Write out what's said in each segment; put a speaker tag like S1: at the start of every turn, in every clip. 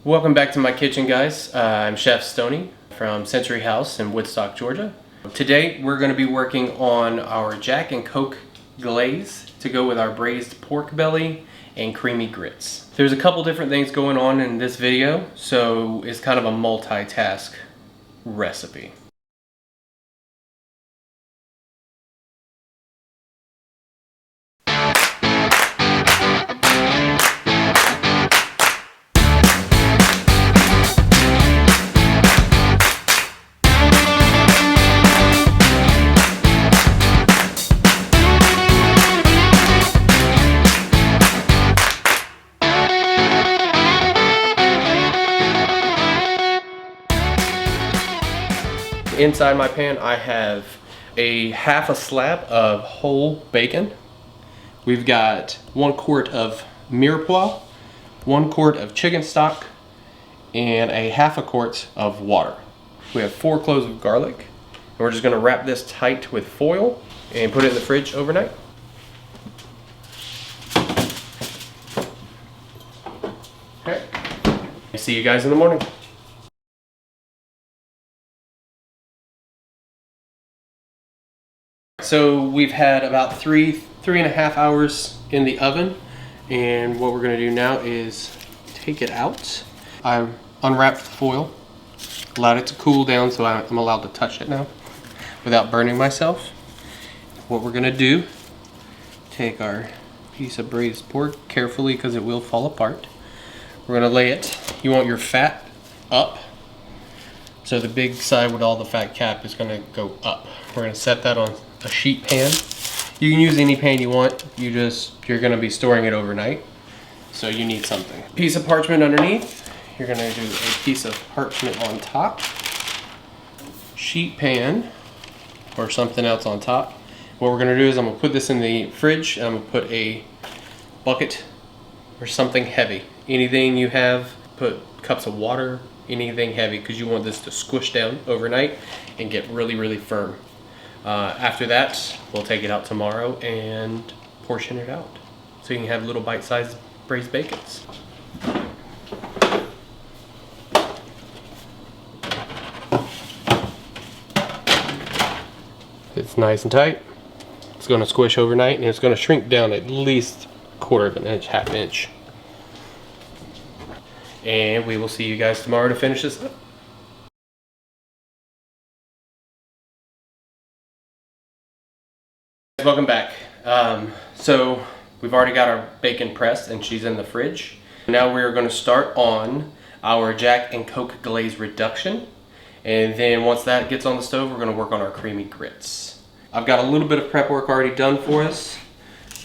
S1: Welcome back to my kitchen, guys. I'm Chef Stoney from Century House in Woodstock, Georgia. Today we're going to be working on our Jack and Coke glaze to go with our braised pork belly and creamy grits. There's a couple different things going on in this video, so it's kind of a multitask recipe. Inside my pan I have half a slab of whole bacon. We've got 1 quart of Mirepoix, 1 quart of chicken stock, and half a quart of water. We have 4 cloves of garlic, and we're just going to wrap this tight with foil and put it in the fridge overnight. Okay. See you guys in the morning. So we've had about three and a half hours in the oven, and what we're going to do now is take it out. I unwrapped the foil, allowed it to cool down so I'm allowed to touch it now without burning myself. What we're going to do, take our piece of braised pork carefully because it will fall apart. We're going to lay it, you want your fat up, so the big side with all the fat cap is going to go up. We're going to set that on a sheet pan. You can use any pan you want. You're going to be storing it overnight, so you need something. Piece of parchment underneath. You're going to do a piece of parchment on top. Sheet pan or something else on top. What we're going to do is I'm going to put this in the fridge, and I'm going to put a bucket or something heavy. Anything you have, put cups of water, anything heavy, because you want this to squish down overnight and get really firm. After that, we'll take it out tomorrow and portion it out so you can have little bite-sized braised bacons. It's nice and tight. It's going to squish overnight, and it's going to shrink down at least 1/4 of an inch, half inch. And we will see you guys tomorrow to finish this up. Welcome back. So we've already got our bacon pressed and she's in the fridge. Now we're going to start on our Jack and Coke glaze reduction, and then once that gets on the stove, we're going to work on our creamy grits. I've got a little bit of prep work already done for us,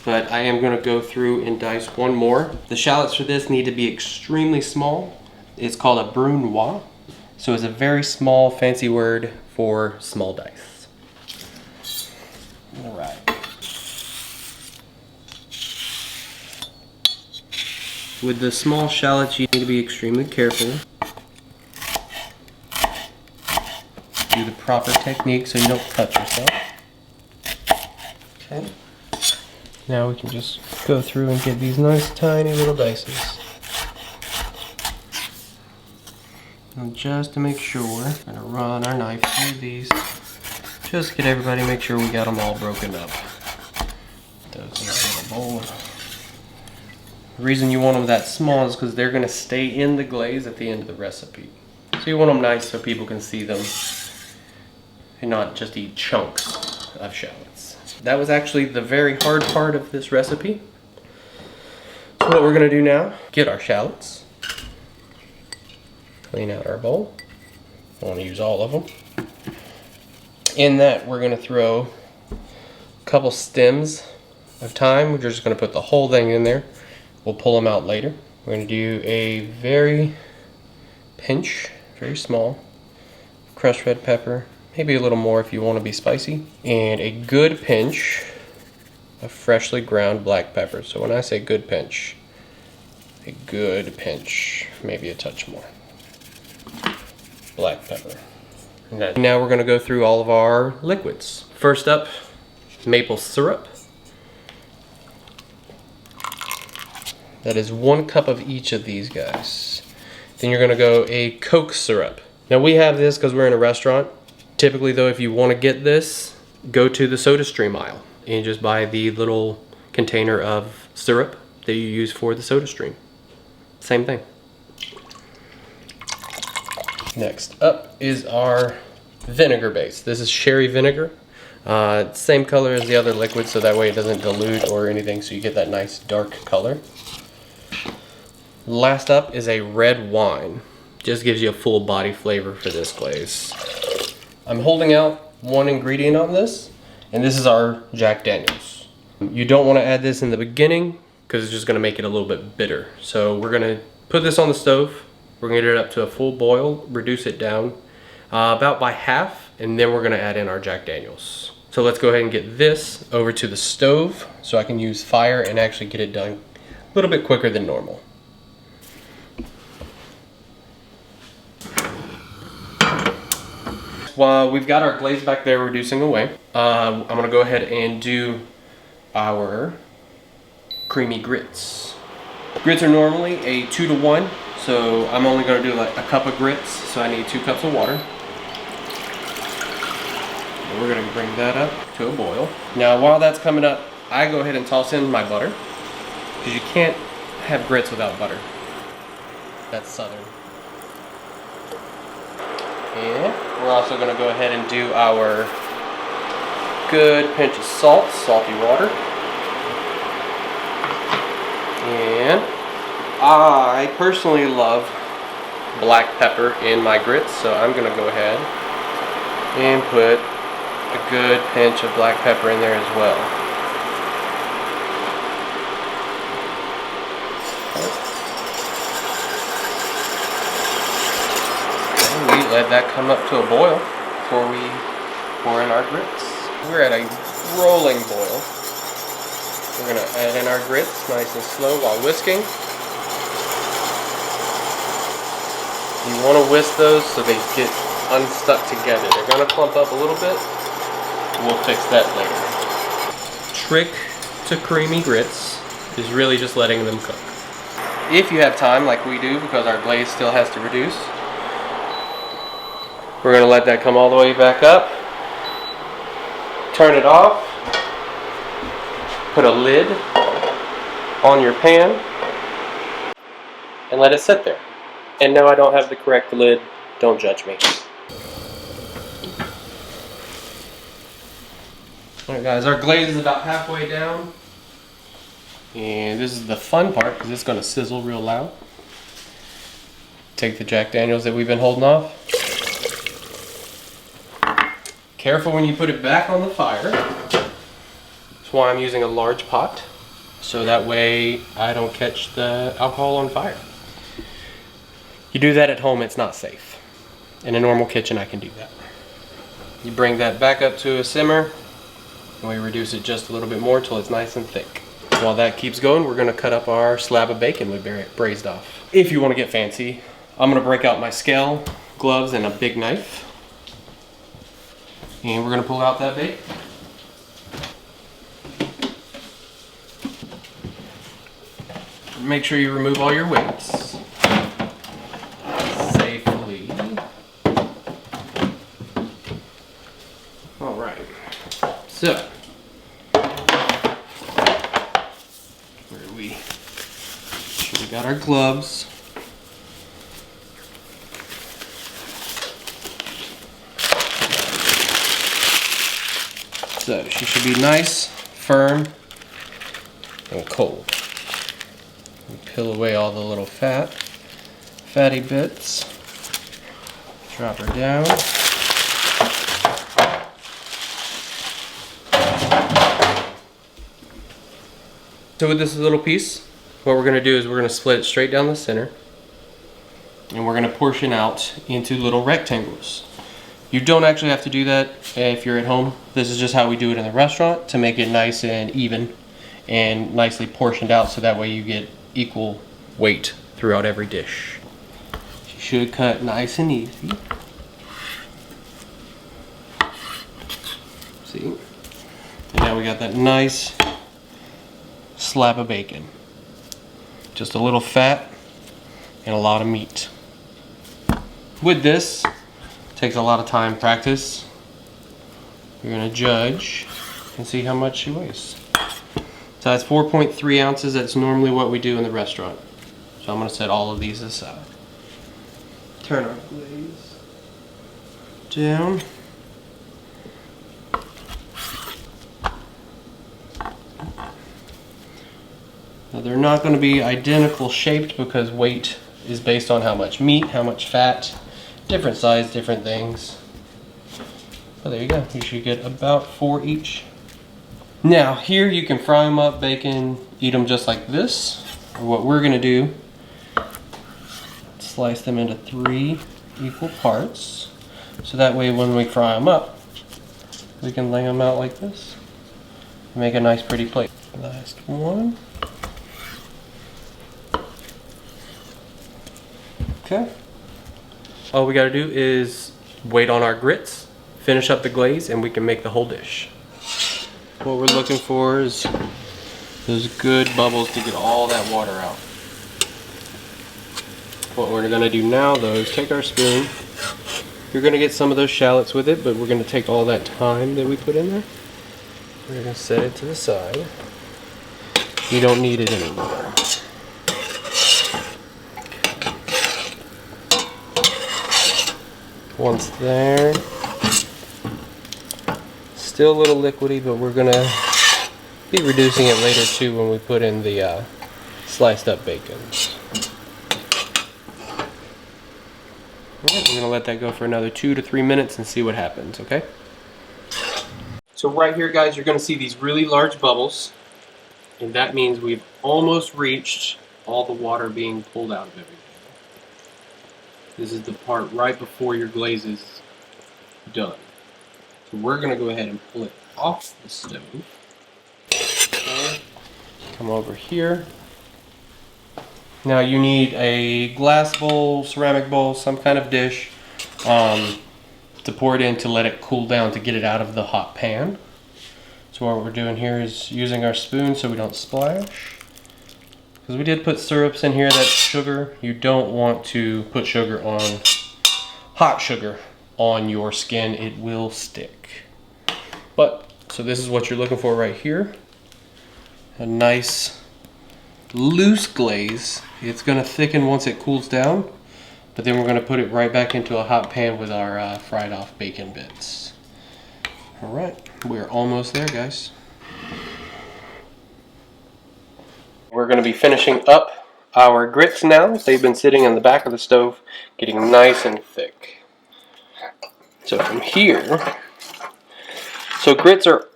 S1: but I am going to go through and dice one more. The shallots for this need to be extremely small. It's called a brunoise, so it's a very small fancy word for small dice. All right. With the small shallots, you need to be extremely careful. Do the proper technique so you don't cut yourself. Okay. Now we can just go through and get these nice tiny little dices. And just to make sure, we're going to run our knife through these. Just get everybody, make sure we got them all broken up. Those in a bowl. The reason you want them that small is because they're going to stay in the glaze at the end of the recipe. So you want them nice so people can see them and not just eat chunks of shallots. That was actually the very hard part of this recipe. So what we're going to do now, get our shallots, clean out our bowl. I want to use all of them. In that, we're going to throw a couple stems of thyme. We're just going to put the whole thing in there. We'll pull them out later. We're going to do a very pinch, very small, crushed red pepper, maybe a little more if you want to be spicy, and a good pinch of freshly ground black pepper. So when I say good pinch, maybe a touch more black pepper. And now we're going to go through all of our liquids. First up, maple syrup. That is 1 cup of each of these guys. Then you're gonna go a Coke syrup. Now we have this because we're in a restaurant. Typically though, if you wanna get this, go to the soda stream aisle and just buy the little container of syrup that you use for the soda stream. Same thing. Next up is our vinegar base. This is sherry vinegar. Same color as the other liquid, so that way it doesn't dilute or anything, so you get that nice dark color. Last up is a red wine. Just gives you a full body flavor for this glaze. I'm holding out one ingredient on this, and this is our Jack Daniels. You don't want to add this in the beginning because it's just going to make it a little bit bitter. So we're going to put this on the stove. We're going to get it up to a full boil, reduce it down about by half, and then we're going to add in our Jack Daniels. So let's go ahead and get this over to the stove so I can use fire and actually get it done a little bit quicker than normal. While we've got our glaze back there reducing away, I'm going to go ahead and do our creamy grits. Grits are normally a 2 to 1, so I'm only going to do like a cup of grits, so I need 2 cups of water. And we're going to bring that up to a boil. Now while that's coming up, I go ahead and toss in my butter, because you can't have grits without butter. That's southern. And we're also going to go ahead and do our good pinch of salt, salty water. And I personally love black pepper in my grits, so I'm going to go ahead and put a good pinch of black pepper in there as well. And we let that come up to a boil before we pour in our grits. We're at a rolling boil. We're going to add in our grits nice and slow while whisking. You want to whisk those so they get unstuck together. They're going to clump up a little bit. We'll fix that later. Trick to creamy grits is really just letting them cook. If you have time like we do, because our glaze still has to reduce, we're going to let that come all the way back up. Turn it off. Put a lid on your pan and let it sit there. And no, I don't have the correct lid. Don't judge me. Alright guys, our glaze is about halfway down. And this is the fun part because it's going to sizzle real loud. Take the Jack Daniels that we've been holding off. Careful when you put it back on the fire. That's why I'm using a large pot. So that way I don't catch the alcohol on fire. You do that at home, it's not safe. In a normal kitchen, I can do that. You bring that back up to a simmer, and we reduce it just a little bit more until it's nice and thick. While that keeps going, we're going to cut up our slab of bacon we braised off. If you want to get fancy, I'm going to break out my scale, gloves, and a big knife. And we're going to pull out that bacon. Make sure you remove all your weights. Safely. Alright. So, where are we? Sure we got our gloves. So, she should be nice, firm, and cold. Peel away all the little fatty bits. Drop her down. So with this little piece, what we're going to do is we're going to split it straight down the center. And we're going to portion out into little rectangles. You don't actually have to do that if you're at home. This is just how we do it in the restaurant to make it nice and even and nicely portioned out so that way you get equal weight throughout every dish. She should cut nice and easy. See? And now we got that nice slab of bacon. Just a little fat and a lot of meat. with this, takes a lot of time, practice. You're gonna judge and see how much she weighs. So that's 4.3 ounces. That's normally what we do in the restaurant. So I'm gonna set all of these aside. Turn our glaze down. Now they're not going to be identical shaped because weight is based on how much meat, how much fat, different size, different things. But there you go. You should get about 4 each. Now here you can fry them up, bacon, eat them just like this. Or what we're going to do, slice them into 3 equal parts. So that way when we fry them up, we can lay them out like this. Make a nice pretty plate. Last one. Okay. All we gotta do is wait on our grits, finish up the glaze, and we can make the whole dish. What we're looking for is those good bubbles to get all that water out. What we're gonna do now though is take our spoon. You're gonna get some of those shallots with it, but we're gonna take all that thyme that we put in there. We're gonna set it to the side. You don't need it anymore. Once there, still a little liquidy, but we're gonna be reducing it later too when we put in the sliced up bacon. Alright, we're gonna let that go for another 2 to 3 minutes and see what happens, okay? So right here, guys, you're gonna see these really large bubbles, and that means we've almost reached all the water being pulled out of everything. This is the part right before your glaze is done. So we're going to go ahead and pull it off the stove. Okay. Come over here. Now you need a glass bowl, ceramic bowl, some kind of dish to pour it in to let it cool down to get it out of the hot pan. So what we're doing here is using our spoon so we don't splash. Because we did put syrups in here, that's sugar. You don't want to put sugar on, hot sugar on your skin. It will stick. But, so this is what you're looking for right here. A nice loose glaze. It's going to thicken once it cools down. But then we're going to put it right back into a hot pan with our fried off bacon bits. Alright, we're almost there, guys. We're going to be finishing up our grits now. They've been sitting in the back of the stove, getting nice and thick. So from here, so grits are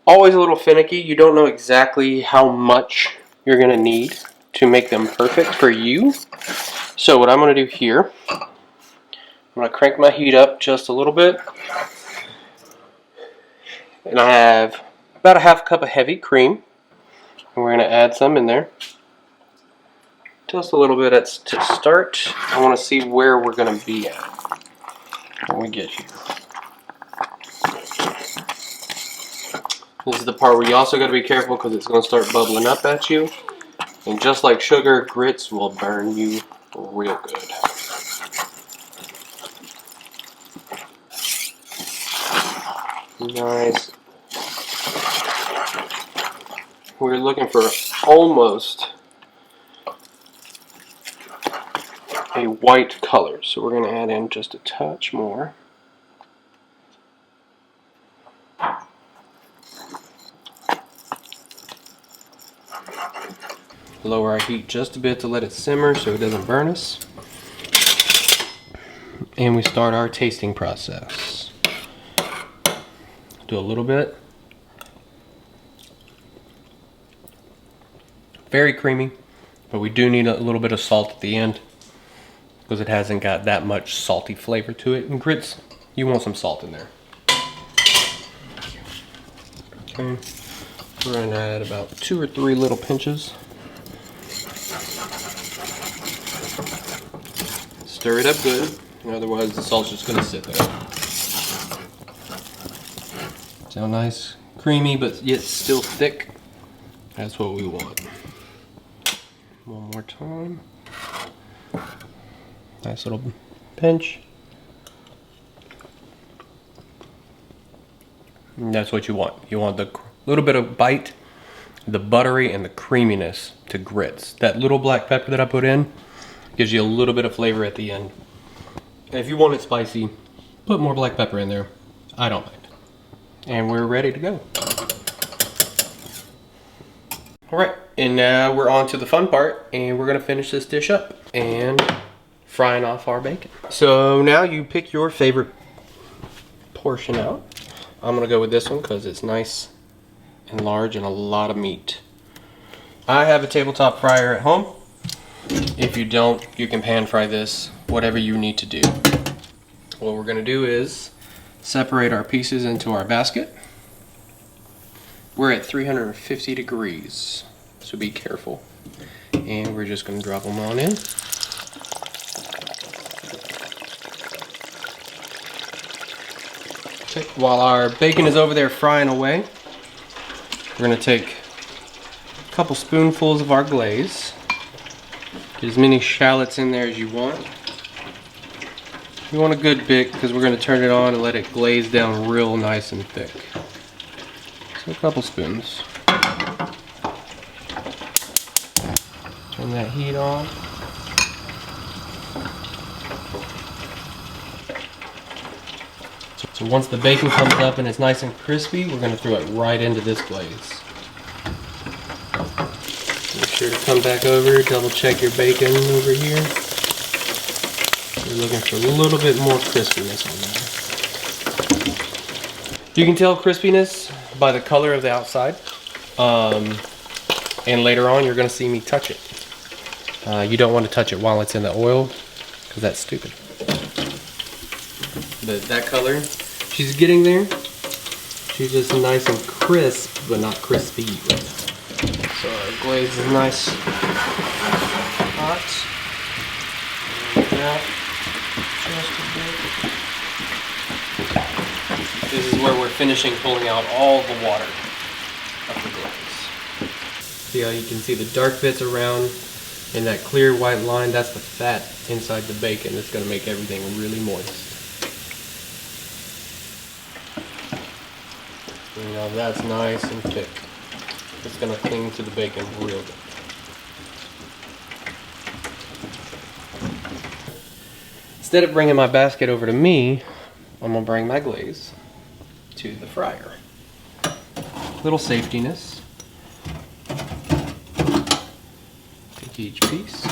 S1: always a little finicky. You don't know exactly how much you're going to need to make them perfect for you. So what I'm going to do here, I'm going to crank my heat up just a little bit. And I have about a half cup of heavy cream. And we're going to add some in there. Just a little bit to start. I want to see where we're going to be at when we get here. This is the part where you also got to be careful because it's going to start bubbling up at you. And just like sugar, grits will burn you real good. Nice. We're looking for almost a white color, so we're going to add in just a touch more. Lower our heat just a bit to let it simmer so it doesn't burn us. And we start our tasting process. Do a little bit. Very creamy, but we do need a little bit of salt at the end because it hasn't got that much salty flavor to it. And grits, you want some salt in there. Okay, we're going to add about 2 or 3 little pinches. Stir it up good, otherwise the salt's just going to sit there. So nice, creamy, but yet still thick. That's what we want. One more time. Nice little pinch. And that's what you want. You want the little bit of bite, the buttery and the creaminess to grits. That little black pepper that I put in gives you a little bit of flavor at the end. And if you want it spicy, put more black pepper in there. I don't mind. And we're ready to go. All right, and now we're on to the fun part, and we're gonna finish this dish up and frying off our bacon. So now you pick your favorite portion out. I'm gonna go with this one because it's nice and large and a lot of meat. I have a tabletop fryer at home. If you don't, you can pan fry this, whatever you need to do. What we're gonna do is separate our pieces into our basket. We're at 350 degrees, so be careful. And we're just gonna drop them on in. Okay, while our bacon is over there frying away, we're gonna take a couple spoonfuls of our glaze. Get as many shallots in there as you want. You want a good bit because we're gonna turn it on and let it glaze down real nice and thick. A couple spoons. Turn that heat on. So once the bacon comes up and it's nice and crispy, we're going to throw it right into this glaze. Make sure to come back over, double check your bacon over here. You're looking for a little bit more crispiness on there. You can tell crispiness by the color of the outside, and later on you're going to see me touch it. You don't want to touch it while it's in the oil because that's stupid. But that color, she's getting there. She's just nice and crisp, but not crispy right now. So our glaze is nice, hot. This is where we're finishing pulling out all the water of the glaze. See how you can see the dark bits around and that clear white line? That's the fat inside the bacon that's going to make everything really moist. And now that's nice and thick. It's going to cling to the bacon real good. Instead of bringing my basket over to me, I'm going to bring my glaze to the fryer. Little safetiness. Take each piece.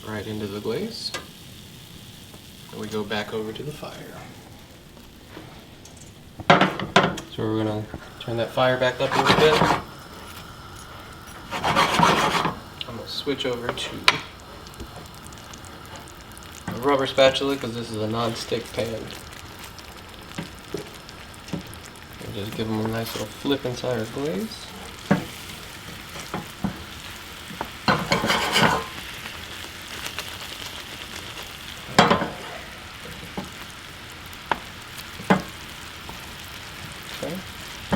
S1: Right into the glaze. And we go back over to the fire. So we're going to turn that fire back up a little bit. I'm going to switch over to a rubber spatula because this is a non-stick pan. And just give them a nice little flip inside our glaze. Okay, I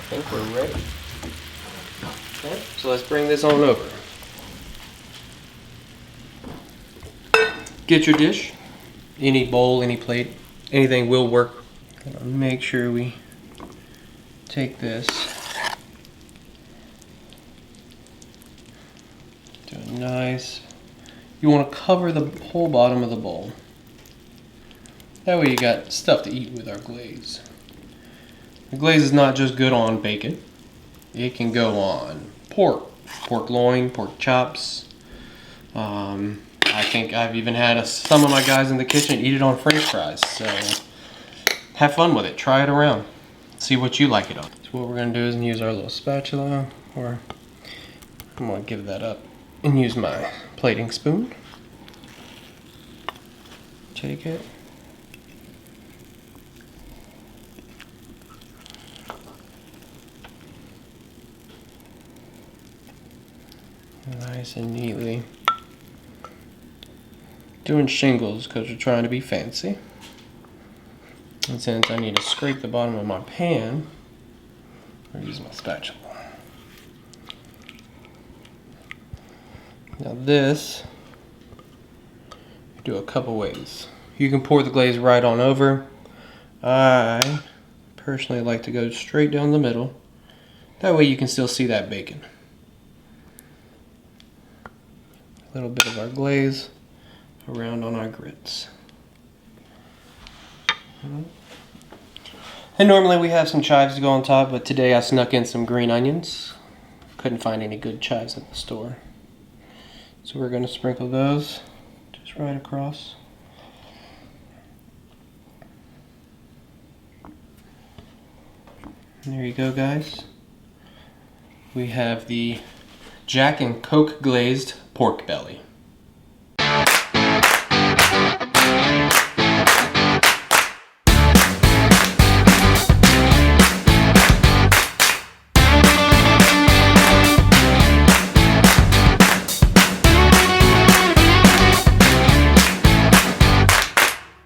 S1: think we're ready. Okay, so let's bring this on over. Get your dish, any bowl, any plate, anything will work. Make sure we take this, do it nice. You want to cover the whole bottom of the bowl. That way you got stuff to eat with our glaze. The glaze is not just good on bacon. It can go on pork, pork loin, pork chops. I think I've even had some of my guys in the kitchen eat it on French fries. So have fun with it. Try it around. See what you like it on. So what we're going to do is use our little spatula, or I'm going to give that up and use my plating spoon. Take it. Nice and neatly. Doing shingles because we're trying to be fancy. And since I need to scrape the bottom of my pan, I'll use my spatula. Now this, you do a couple ways. You can pour the glaze right on over. I personally like to go straight down the middle. That way you can still see that bacon. A little bit of our glaze around on our grits. And normally we have some chives to go on top, but today I snuck in some green onions. Couldn't find any good chives at the store. So we're going to sprinkle those just right across. And there you go, guys. We have the Jack and Coke glazed pork belly.